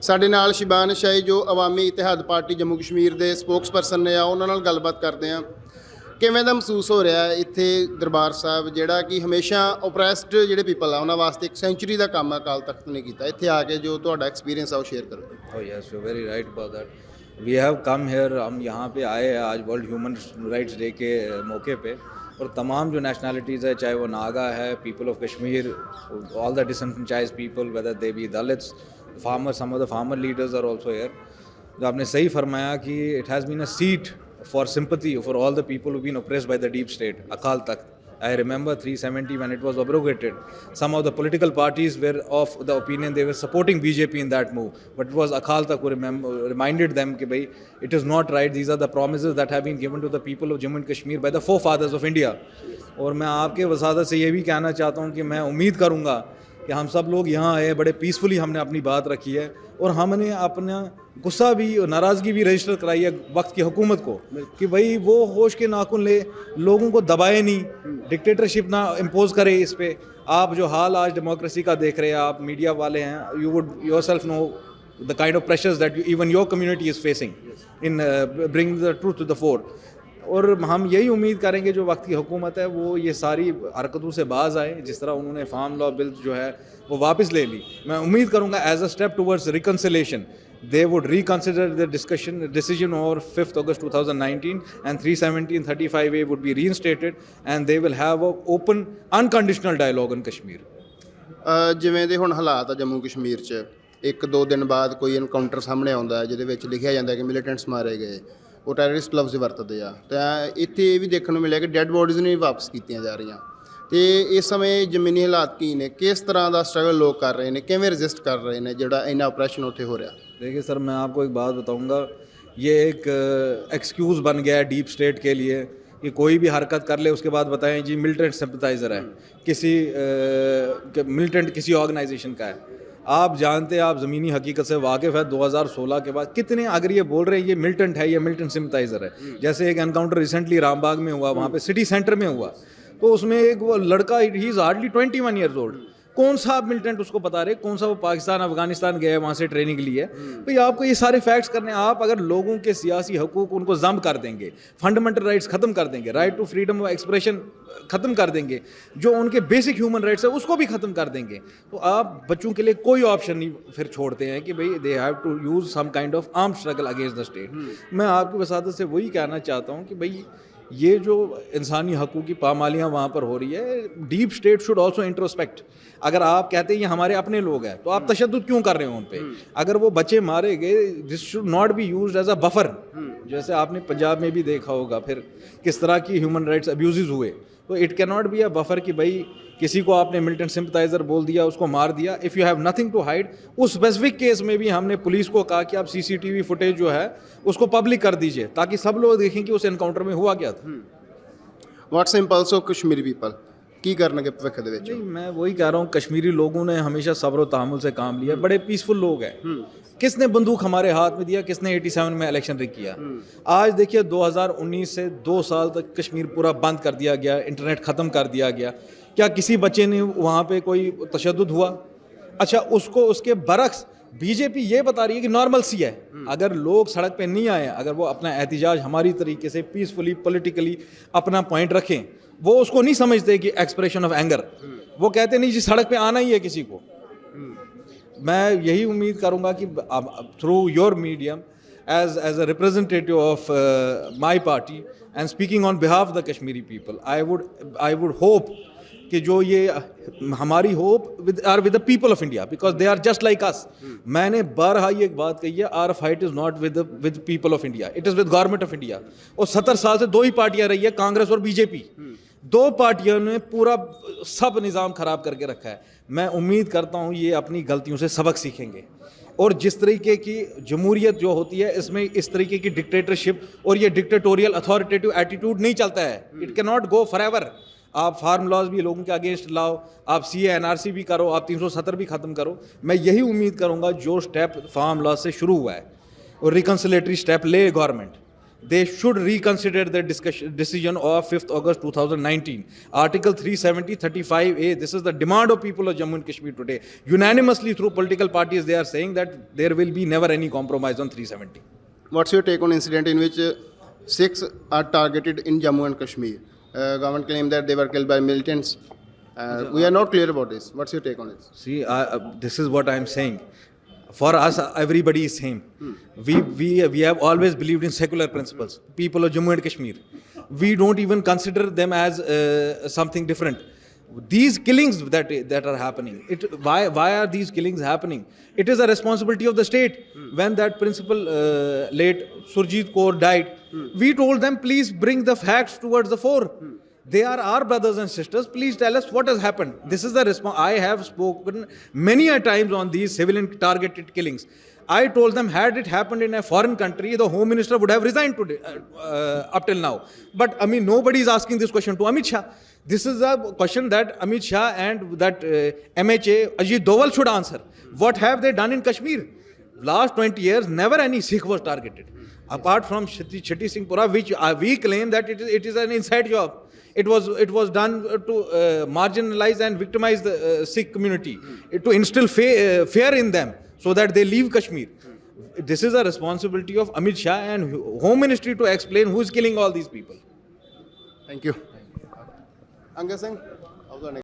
ਸਾਡੇ ਨਾਲ ਸ਼ਿਬਾਨ ਸ਼ਾਹੀ ਜੋ ਅਵਾਮੀ ਇਤਿਹਾਦ ਪਾਰਟੀ ਜੰਮੂ ਕਸ਼ਮੀਰ ਦੇ ਸਪੋਕਸਪਰਸਨ ਨੇ ਆ, ਉਹਨਾਂ ਨਾਲ ਗੱਲਬਾਤ ਕਰਦੇ ਆ। ਕਿਵੇਂ ਦਾ ਮਹਿਸੂਸ ਹੋ ਰਿਹਾ ਇੱਥੇ ਦਰਬਾਰ ਸਾਹਿਬ, ਜਿਹੜਾ ਕਿ ਹਮੇਸ਼ਾ ਓਪਰੈਸਡ ਜਿਹੜੇ ਪੀਪਲ ਆ ਉਹਨਾਂ ਵਾਸਤੇ ਇੱਕ ਸੈਂਚੁਰੀ ਦਾ ਕੰਮ ਅਕਾਲ ਤਖਤ ਨੇ ਕੀਤਾ, ਇੱਥੇ ਆ ਕੇ ਜੋ ਤੁਹਾਡਾ ਐਕਸਪੀਰੀਅੰਸ ਆ ਉਹ ਸ਼ੇਅਰ ਕਰੋ। Oh yes, you're very right about that. We have come here, हम यहाँ पे आए हैं आज वर्ल्ड ह्यूमन राइट्स डे के मौके पे, और तमाम जो नेशनलिटीज़ है, चाहे वो नागा है, people of Kashmir, all the disenfranchised people, whether they be Dalits, farmer, some of the farmer leaders are also here. जो आपने सही फरमाया कि it has been a seat for sympathy for all the people who've been oppressed by the deep state, Akal Takht. I remember 370 when it was abrogated. Some of the political parties were of the opinion they were supporting BJP in that move, but it was Akal Takht who reminded them कि भाई it is not right. These are the promises that have been given to the people of Jammu and Kashmir by the forefathers of India. और मैं आपके वसादत से ये भी कहना चाहता हूँ कि मैं उम्मीद करूँगा कि हम सब लोग यहाँ आए, बड़े पीसफुली हमने अपनी बात रखी है, और हमने अपना गुस्सा भी और नाराज़गी भी रजिस्टर कराई है वक्त की हुकूमत को कि भाई वो होश के नाखून ले, लोगों को दबाए नहीं, डिक्टेटरशिप ना इम्पोज करे इस पे। आप जो हाल आज डेमोक्रेसी का देख रहे हैं, आप मीडिया वाले हैं, you would yourself know the kind of pressures that even your community is facing in bring the truth to the fore. और हम यही उम्मीद करेंगे जो वक्त की हुकूमत है वो ये सारी हरकतों से बाज आए, जिस तरह उन्होंने फार्म लॉ बिल जो है वो वापस ले ली। मैं उम्मीद करूंगा as a step towards reconciliation they would reconsider the decision over 5th August 2019, and 370 and 35A would be reinstated, and they will have an open unconditional dialogue on Kashmir. ਜਿਵੇਂ ਦੇ ਹੁਣ ਹਾਲਾਤ ਆ ਜੰਮੂ ਕਸ਼ਮੀਰ 'ਚ, 1-2 ਦਿਨ ਬਾਅਦ ਕੋਈ ਐਨਕਾਊਂਟਰ ਸਾਹਮਣੇ ਆਉਂਦਾ ਜਿਹਦੇ ਵਿੱਚ ਲਿਖਿਆ ਜਾਂਦਾ ਕਿ ਮਿਲੀਟੈਂਟਸ ਮਾਰੇ ਗਏ, ਉਹ ਟੈਰਰਿਸਟ ਲਫ਼ਜ਼ ਵਰਤਦੇ ਆ, ਤਾਂ ਇੱਥੇ ਇਹ ਵੀ ਦੇਖਣ ਨੂੰ ਮਿਲਿਆ ਕਿ ਡੈੱਡ ਬੋਡੀਜ਼ ਨਹੀਂ ਵਾਪਸ ਕੀਤੀਆਂ ਜਾ ਰਹੀਆਂ। ਤੇ ਇਸ ਸਮੇਂ ਜ਼ਮੀਨੀ ਹਾਲਾਤ ਕੀ ਨੇ, किस तरह ਦਾ स्ट्रगल लोग कर रहे हैं, किवें रजिस्ट कर रहे हैं ਜਿਹੜਾ ਇੰਨਾ ऑपरेशन ਉੱਥੇ हो रहा? देखिए सर, मैं आपको एक बात बताऊंगा, ये एक एक्सक्यूज़ बन गया है डीप स्टेट के लिए कि कोई भी हरकत कर ले उसके बाद बताएं जी मिलिटेंट सिंपथाइज़र है, किसी मिलिटेंट किसी ऑर्गेनाइजेशन का है। आप जानते हैं, आप ज़मीनी हकीकत से वाकिफ़ है, 2016 के बाद कितने अगर ये बोल रहे हैं ये मिलिटेंट है, ये मिलिटेंट सिंपथाइज़र है, जैसे एक एनकाउंटर रिसेंटली रामबाग में हुआ, वहाँ पे सिटी सेंटर में हुआ, तो उसमें एक वो लड़का, he is hardly 21 years old, कौन सा आप मिलिटेंट उसको बता रहे, कौन सा वो पाकिस्तान अफगानिस्तान गया है वहाँ से ट्रेनिंग के लिए। भाई आपको ये सारे फैक्ट्स करने, आप अगर लोगों के सियासी हकूक़ उनको जम कर देंगे, फंडामेंटल राइट्स ख़त्म कर देंगे, right to freedom of expression ख़त्म कर देंगे, जो उनके बेसिक ह्यूमन राइट्स है उसको भी ख़त्म कर देंगे, तो आप बच्चों के लिए कोई ऑप्शन नहीं फिर छोड़ते हैं कि भाई they have to use some kind of arm struggle against the state. मैं आपकी वसादत से वही कहना चाहता हूँ कि भाई ये जो इंसानी हकूक़ की पामालियाँ वहाँ पर हो रही है, deep state should also introspect. अगर आप कहते हैं ये हमारे अपने लोग हैं तो आप तशद्दुद क्यों कर रहे हो उन पे? अगर वो बच्चे मारे गए, this should not be used as a buffer, जैसे आपने पंजाब में भी देखा होगा फिर किस तरह की ह्यूमन राइट्स अब्यूज़ हुए, तो it can not be a buffer कि भाई किसी को आपने मिलिटेंट सिंपथाइज़र बोल दिया, उसको मार दिया, if you have nothing to hide. उस स्पेसिफिक केस में भी हमने पुलिस को कहा कि आप CCTV फुटेज जो है उसको पब्लिक कर दीजिए ताकि सब लोग देखें कि उस एनकाउंटर में हुआ क्या था। What's impulse of Kashmiri people की करनगे भविख दे विच? नहीं, मैं वही कह रहा हूँ, कश्मीरी लोगों ने हमेशा सब्र और तहम्मुल से काम लिया, बड़े पीसफुल लोग हैं। किसने बंदूक हमारे हाथ में दिया, किसने 87 में इलेक्शन रिग किया? आज देखिए 2019 से 2 साल तक कश्मीर पूरा बंद कर दिया गया, इंटरनेट ख़त्म कर दिया गया, क्या किसी बच्चे ने वहाँ पे कोई तशद्दुद हुआ? अच्छा, उसको उसके बरक्स बीजेपी ये बता रही है कि नॉर्मल सी है। अगर लोग सड़क पे नहीं आए, अगर वो अपना एहतिजाज हमारी तरीके से पीसफुली पॉलिटिकली अपना पॉइंट रखें, वो उसको नहीं समझते कि एक्सप्रेशन ऑफ एंगर, वो कहते नहीं जी सड़क पे आना ही है किसी को। मैं यही उम्मीद करूँगा कि through your medium as a representative of my party and speaking on behalf of the Kashmiri people, I would hope कि जो ये हमारी hope are with the people of India, because they are just like us. मैंने बारहा ये एक बात कही है, our fight is not with people of India, it is with government of India. और 70 साल से 2 ही पार्टियां रही है, कांग्रेस और बीजेपी। 2 पार्टियों ने पूरा सब निज़ाम ख़राब करके रखा है। मैं उम्मीद करता हूँ ये अपनी गलतियों से सबक सीखेंगे, और जिस तरीके की जमहूरियत जो होती है इसमें इस तरीके की डिक्टेटरशिप और ये डिक्टेटोरियल अथॉरिटेटिव एटीट्यूड नहीं चलता है। It can not go for ever. आप फार्म लॉज भी लोगों के अगेंस्ट लाओ, आप CA NRC भी करो, आप 370 भी ख़त्म करो। मैं यही उम्मीद करूँगा जो स्टेप फार्म लॉज से शुरू हुआ है और रिकन्सिलेटरी स्टेप ले government, they should reconsider their decision of 5th August 2019. Article 370, 35A, this is the demand of people of Jammu and Kashmir today. Unanimously through political parties, they are saying that there will be never any compromise on 370. What's your take on incident in which Sikhs are targeted in Jammu and Kashmir? Government claimed that they were killed by militants. We are not clear about this. What's your take on it? See, this is what I am saying. For us, everybody is same. We have always believed in secular principles. People of Jammu and Kashmir, we don't even consider them as something different. These killings that are happening, why are these killings happening? It is a responsibility of the state. When that principal late Surjit Kaur died, we told them, please bring the facts towards the fore. They are our brothers and sisters. Please tell us what has happened. This is the response. I have spoken many a times on these civilian targeted killings. I told them, had it happened in a foreign country, the Home Minister would have resigned today, up till now. But I mean, nobody is asking this question to Amit Shah. This is a question that Amit Shah and that MHA, Ajit Doval should answer. What have they done in Kashmir? Last 20 years, never any Sikh was targeted. Apart from Chatti Singhpura, which we claim that it is an inside job. It was done to marginalize and victimize the Sikh community, to instill fear in them so that they leave Kashmir. This is a responsibility of Amit Shah and Home Ministry to explain who is killing all these people. Thank you. Angad Singh.